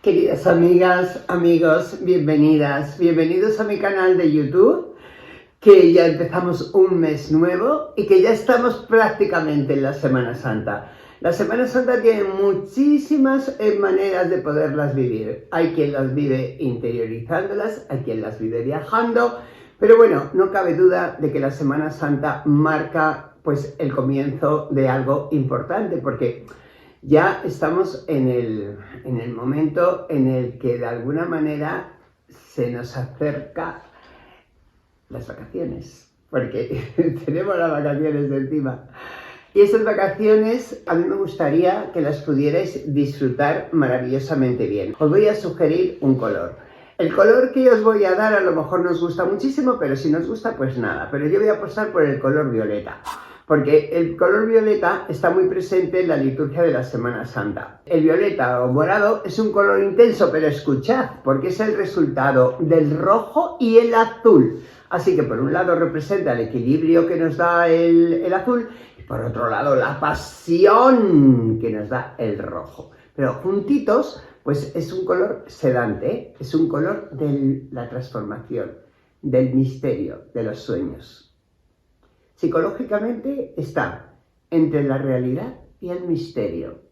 Queridas amigas, amigos, bienvenidos a mi canal de YouTube, que ya empezamos un mes nuevo y que ya estamos prácticamente en la Semana Santa. La Semana Santa tiene muchísimas maneras de poderlas vivir. Hay quien las vive interiorizándolas, hay quien las vive viajando, pero bueno, no cabe duda de que la Semana Santa marca pues el comienzo de algo importante, porque ya estamos en el momento en el que de alguna manera se nos acerca las vacaciones, porque tenemos las vacaciones de encima. Y esas vacaciones a mí me gustaría que las pudierais disfrutar maravillosamente bien. Os voy a sugerir un color. El color que os voy a dar a lo mejor nos gusta muchísimo, pero si nos gusta pues nada. Pero yo voy a apostar por el color violeta, porque el color violeta está muy presente en la liturgia de la Semana Santa. El violeta o morado es un color intenso, pero escuchad, porque es el resultado del rojo y el azul. Así que por un lado representa el equilibrio que nos da el azul, y por otro lado la pasión que nos da el rojo. Pero juntitos, pues es un color sedante, es un color de la transformación, del misterio, de los sueños. Psicológicamente está entre la realidad y el misterio.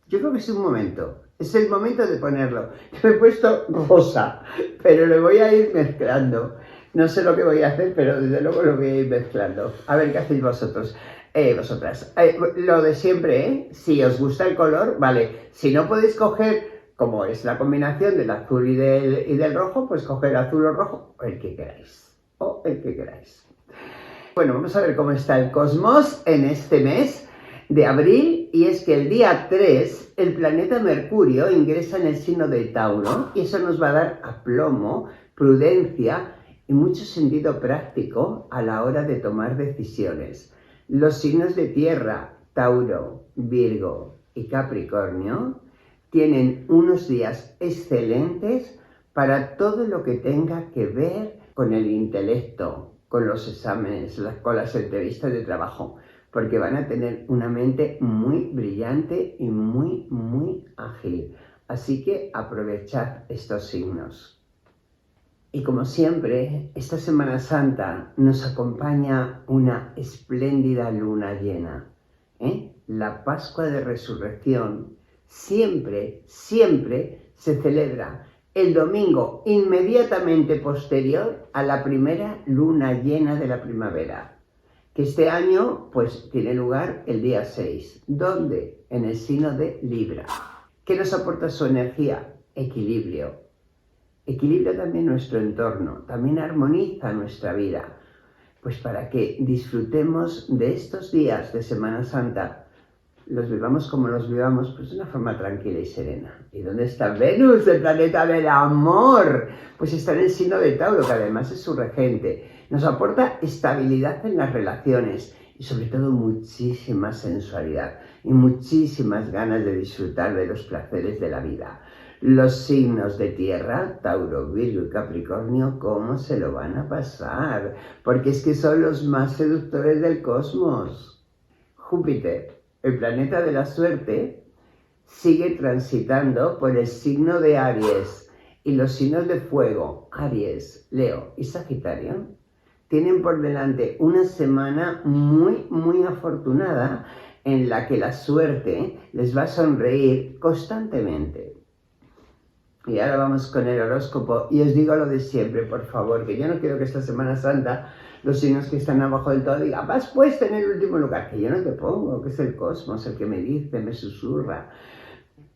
Yo creo que es el momento de ponerlo. Yo he puesto rosa, pero lo voy a ir mezclando. No sé lo que voy a hacer, pero desde luego lo voy a ir mezclando. A ver qué hacéis vosotras. Lo de siempre, ¿eh? Si os gusta el color, vale. Si no podéis coger, como es la combinación del azul y del rojo, pues coger azul o rojo, o el que queráis. Bueno, vamos a ver cómo está el cosmos en este mes de abril, y es que el día 3 el planeta Mercurio ingresa en el signo de Tauro y eso nos va a dar aplomo, prudencia y mucho sentido práctico a la hora de tomar decisiones. Los signos de tierra, Tauro, Virgo y Capricornio, tienen unos días excelentes para todo lo que tenga que ver con el intelecto, con los exámenes, con las entrevistas de trabajo, porque van a tener una mente muy brillante y muy ágil. Así que aprovechad estos signos. Y como siempre, esta Semana Santa nos acompaña una espléndida luna llena, La Pascua de Resurrección siempre se celebra el domingo inmediatamente posterior a la primera luna llena de la primavera, que este año pues tiene lugar el día 6, ¿dónde? En el signo de Libra. ¿Qué nos aporta su energía? Equilibrio. Equilibra también nuestro entorno, también armoniza nuestra vida, pues para que disfrutemos de estos días de Semana Santa, los vivamos como los vivamos, pues de una forma tranquila y serena. ¿Y dónde está Venus, el planeta del amor? Pues está en el signo de Tauro, que además es su regente. Nos aporta estabilidad en las relaciones y sobre todo muchísima sensualidad y muchísimas ganas de disfrutar de los placeres de la vida. Los signos de tierra, Tauro, Virgo y Capricornio, ¿cómo se lo van a pasar? Porque es que son los más seductores del cosmos. Júpiter, el planeta de la suerte, sigue transitando por el signo de Aries, y los signos de fuego, Aries, Leo y Sagitario, tienen por delante una semana muy afortunada en la que la suerte les va a sonreír constantemente. Y ahora vamos con el horóscopo, y os digo lo de siempre, por favor, que yo no quiero que esta Semana Santa los signos que están abajo del todo digan, vas puesto en el último lugar, que yo no te pongo, que es el cosmos el que me dice, me susurra.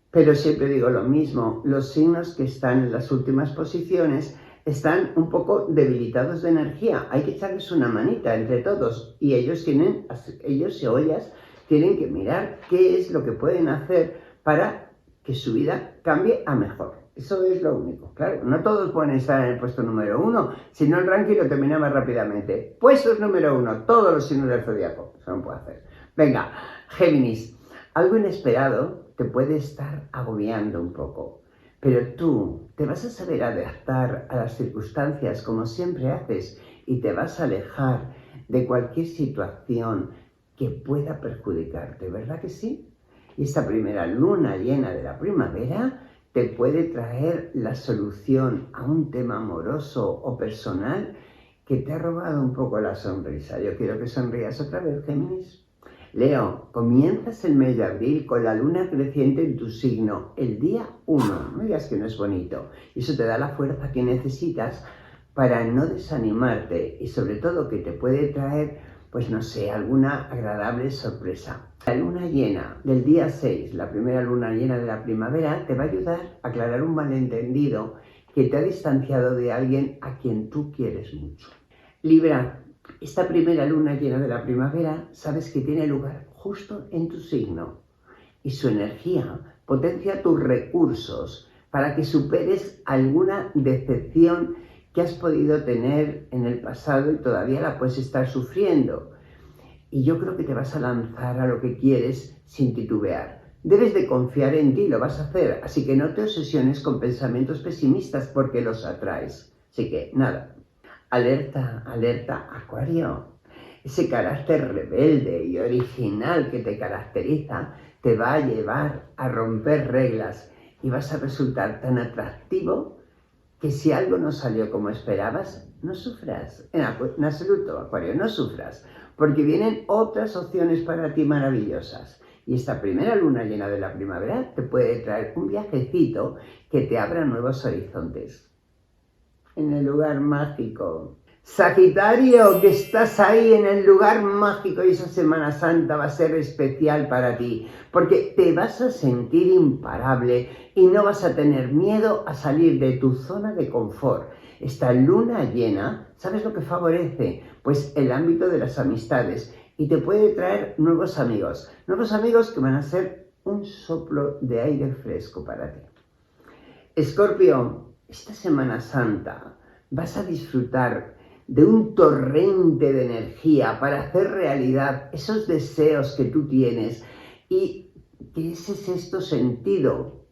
Pero siempre digo lo mismo, los signos que están en las últimas posiciones están un poco debilitados de energía, hay que echarles una manita entre todos, y ellos y ellas tienen que mirar qué es lo que pueden hacer para que su vida cambie a mejor. Eso es lo único, claro, no todos pueden estar en el puesto número 1, si no el ranking lo terminaba rápidamente. Puestos número 1, todos los signos del zodiaco, eso no puede hacer. Venga, Géminis, algo inesperado te puede estar agobiando un poco, pero tú te vas a saber adaptar a las circunstancias como siempre haces y te vas a alejar de cualquier situación que pueda perjudicarte, ¿verdad que sí? Y esta primera luna llena de la primavera te puede traer la solución a un tema amoroso o personal que te ha robado un poco la sonrisa. Yo quiero que sonrías otra vez, Géminis. Leo, comienzas el mes de abril con la luna creciente en tu signo, el día 1. No digas que no es bonito. Y eso te da la fuerza que necesitas para no desanimarte y sobre todo que te puede traer, pues no sé, alguna agradable sorpresa. La luna llena del día 6, la primera luna llena de la primavera, te va a ayudar a aclarar un malentendido que te ha distanciado de alguien a quien tú quieres mucho. Libra, esta primera luna llena de la primavera, sabes que tiene lugar justo en tu signo y su energía potencia tus recursos para que superes alguna decepción que has podido tener en el pasado y todavía la puedes estar sufriendo. Y yo creo que te vas a lanzar a lo que quieres sin titubear. Debes de confiar en ti, lo vas a hacer, así que no te obsesiones con pensamientos pesimistas porque los atraes. Así que nada. Alerta, alerta, Acuario. Ese carácter rebelde y original que te caracteriza te va a llevar a romper reglas y vas a resultar tan atractivo que si algo no salió como esperabas, no sufras. En absoluto, Acuario, no sufras, porque vienen otras opciones para ti maravillosas. Y esta primera luna llena de la primavera te puede traer un viajecito que te abra nuevos horizontes. En el lugar mágico. Sagitario, que estás ahí en el lugar mágico y esa Semana Santa va a ser especial para ti, porque te vas a sentir imparable y no vas a tener miedo a salir de tu zona de confort. Esta luna llena, ¿sabes lo que favorece? Pues el ámbito de las amistades y te puede traer nuevos amigos que van a ser un soplo de aire fresco para ti. Escorpio, esta Semana Santa vas a disfrutar de un torrente de energía para hacer realidad esos deseos que tú tienes y que ese sexto sentido,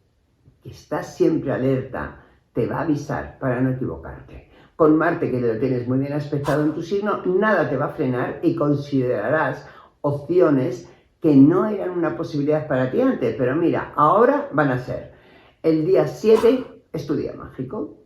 que estás siempre alerta, te va a avisar para no equivocarte. Con Marte, que lo tienes muy bien aspectado en tu signo, nada te va a frenar y considerarás opciones que no eran una posibilidad para ti antes, pero mira, ahora van a ser. El día 7 es tu día mágico.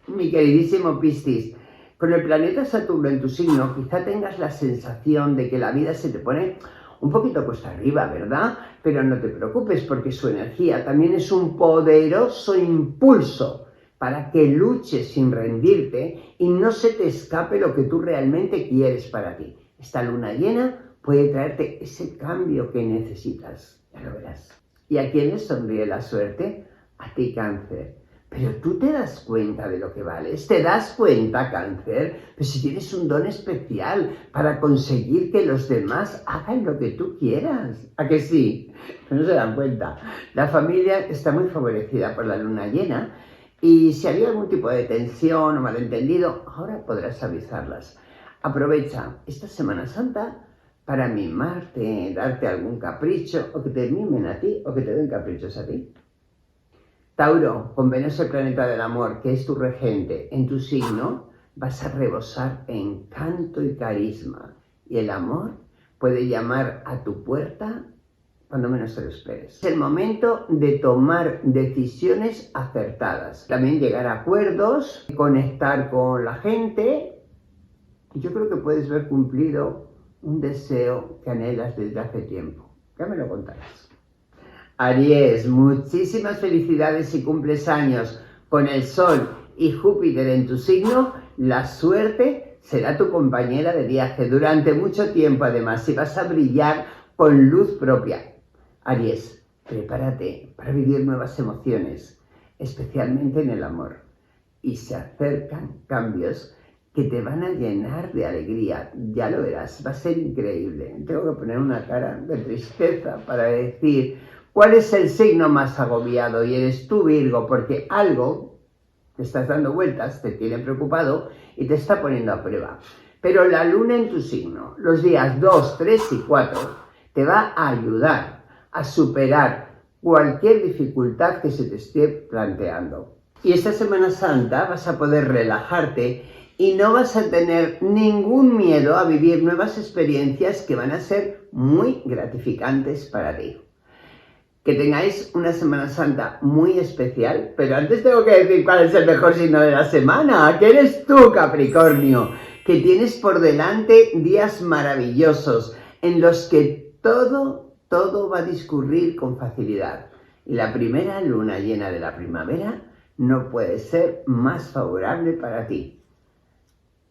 Mi queridísimo Piscis, con el planeta Saturno en tu signo, quizá tengas la sensación de que la vida se te pone un poquito cuesta arriba, ¿verdad? Pero no te preocupes porque su energía también es un poderoso impulso para que luches sin rendirte y no se te escape lo que tú realmente quieres para ti. Esta luna llena puede traerte ese cambio que necesitas, ya lo verás. ¿Y a quién le sonríe la suerte? A ti, Cáncer. Pero tú te das cuenta de lo que vales, te das cuenta, Cáncer, pues si tienes un don especial para conseguir que los demás hagan lo que tú quieras. ¿A que sí? No se dan cuenta. La familia está muy favorecida por la luna llena y si había algún tipo de tensión o malentendido, ahora podrás avisarlas. Aprovecha esta Semana Santa para mimarte, darte algún capricho o que te mimen a ti o que te den caprichos a ti. Tauro, con Venus, el planeta del amor, que es tu regente, en tu signo, vas a rebosar encanto y carisma. Y el amor puede llamar a tu puerta cuando menos te lo esperes. Es el momento de tomar decisiones acertadas. También llegar a acuerdos, conectar con la gente. Y yo creo que puedes ver cumplido un deseo que anhelas desde hace tiempo. Ya me lo contarás. Aries, muchísimas felicidades si cumples años. Con el Sol y Júpiter en tu signo, la suerte será tu compañera de viaje durante mucho tiempo además y vas a brillar con luz propia. Aries, prepárate para vivir nuevas emociones, especialmente en el amor. Y se acercan cambios que te van a llenar de alegría. Ya lo verás, va a ser increíble. Tengo que poner una cara de tristeza para decir cuál es el signo más agobiado y eres tú, Virgo, porque algo te estás dando vueltas, te tiene preocupado y te está poniendo a prueba. Pero la luna en tu signo, los días 2, 3 y 4, te va a ayudar a superar cualquier dificultad que se te esté planteando. Y esta Semana Santa vas a poder relajarte y no vas a tener ningún miedo a vivir nuevas experiencias que van a ser muy gratificantes para ti. Que tengáis una Semana Santa muy especial, pero antes tengo que decir cuál es el mejor signo de la semana. ¿Qué eres tú, Capricornio? Que tienes por delante días maravillosos en los que todo va a discurrir con facilidad. Y la primera luna llena de la primavera no puede ser más favorable para ti.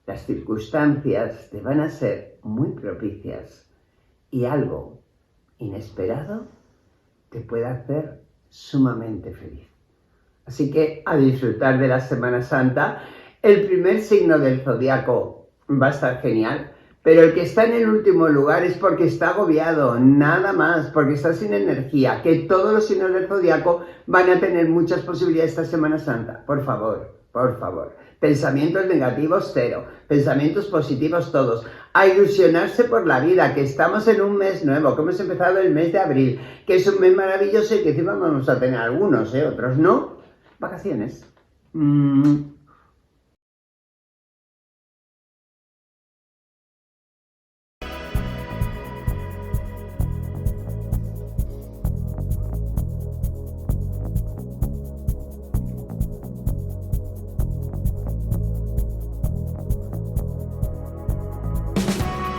Las circunstancias te van a ser muy propicias y algo inesperado te puede hacer sumamente feliz. Así que a disfrutar de la Semana Santa. El primer signo del zodiaco va a estar genial, pero el que está en el último lugar es porque está agobiado, nada más, porque está sin energía. Que todos los signos del zodiaco van a tener muchas posibilidades esta Semana Santa. Por favor, por favor. Pensamientos negativos, cero. Pensamientos positivos, todos. A ilusionarse por la vida, que estamos en un mes nuevo, que hemos empezado el mes de abril, que es un mes maravilloso y que encima vamos a tener algunos, otros no. Vacaciones.